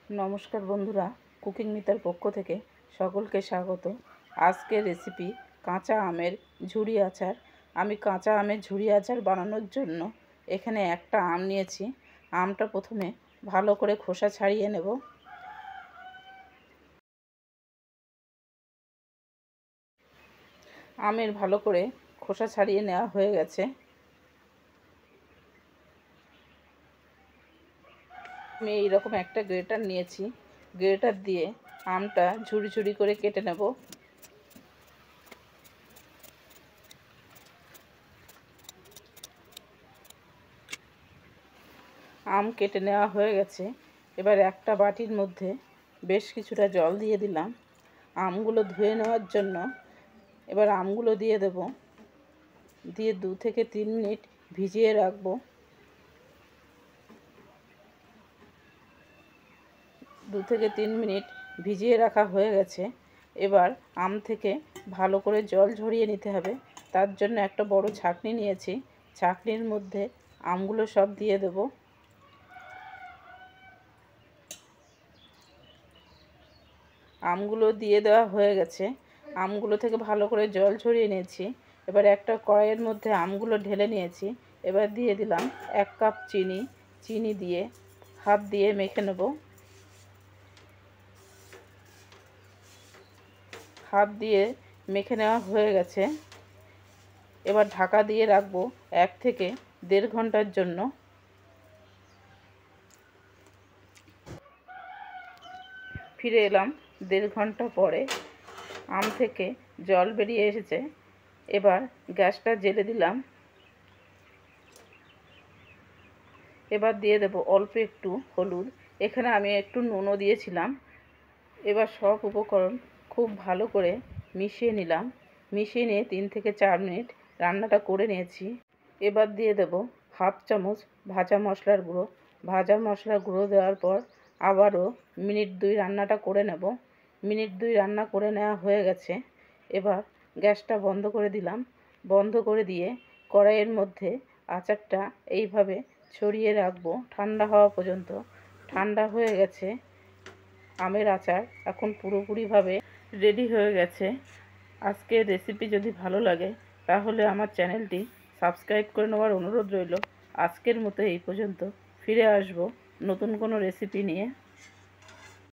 नमस्कार बंधुरा cooking meter पक्ष थेके सकलके स्वागत। आजकेर रेसिपि काँचा आमेर झुड़ी आचार। आमी काँचा आमेर झुड़ी आचार बानानोर जोन्नो एखाने एकटा आम नियेछि। आमटा प्रथमे भालो करे खोसा छाड़िये नेब। आमेर भालो करे खोसा छाड़िये नेওয়া হয়ে গেছে। আমি এইরকম একটা গ্রেটার নিয়েছি। গ্রেটার দিয়ে আমটা ঝুড়ি ঝুড়ি করে কেটে নেব। আম কেটে নেওয়া হয়ে গেছে। এবার একটা বাটির মধ্যে বেশ কিছুটা জল দিয়ে দিলাম আমগুলো ধুয়ে নেওয়ার জন্য। এবার আমগুলো দিয়ে দেব, দিয়ে 2 থেকে 3 মিনিট ভিজিয়ে রাখবো। 2 থেকে 3 মিনিট ভিজিয়ে রাখা হয়ে গেছে। এবার আম থেকে ভালো করে জল ঝরিয়ে নিতে হবে। তার জন্য একটা বড় ছাঁকনি নিয়েছি। ছাঁকনির মধ্যে আমগুলো সব দিয়ে দেব। আমগুলো দিয়ে দেওয়া হয়ে গেছে। আমগুলো থেকে ভালো করে জল ঝরিয়ে নিয়েছি। এবার একটা কড়াইয়ের মধ্যে আমগুলো ঢেলে নিয়েছি। এবার দিয়ে দিলাম 1 কাপ চিনি। চিনি দিয়ে হাত দিয়ে মেখে নেব। হাত দিয়ে মেখে নেওয়া হয়ে গেছে। এবার ঢাকা দিয়ে রাখবো 1 থেকে 1.5 ঘন্টার জন্য। ফিরে এলাম 1.5 ঘন্টা পরে। আম থেকে জল বেরিয়ে এসেছে। এবার গ্যাসটা জ্বেলে দিলাম। এবার দিয়ে দেব অল্প একটু হলুদ। এখানে আমি একটু নুনও দিয়েছিলাম। এবার সব উপকরণ খুব ভালো করে মিশিয়ে নিলাম। মিশিয়ে নিয়ে 3 থেকে 4 মিনিট রান্নাটা করে নিয়েছি। এবার দিয়ে দেব 1/2 চামচ ভাজা মশলার গুঁড়ো। ভাজা মশলার গুঁড়ো দেওয়ার পর আবারও মিনিট 2 রান্নাটা করে নেব। মিনিট 2 রান্না করে নেওয়া হয়ে গেছে। এবার গ্যাসটা বন্ধ করে দিলাম। বন্ধ করে দিয়ে কড়াইয়ের মধ্যে আচারটা এইভাবে ছড়িয়ে রাখবো ঠান্ডা হওয়া পর্যন্ত। ঠান্ডা হয়ে গেছে। আমের আচার এখন পুরোপুরিভাবে রেডি হয়ে গেছে। আজকের রেসিপি যদি ভালো লাগে তাহলে আমার চ্যানেলটি সাবস্ক্রাইব করে নেওয়ার অনুরোধ রইল। আজকের মতো এই পর্যন্ত। ফিরে আসবো নতুন কোনো রেসিপি নিয়ে।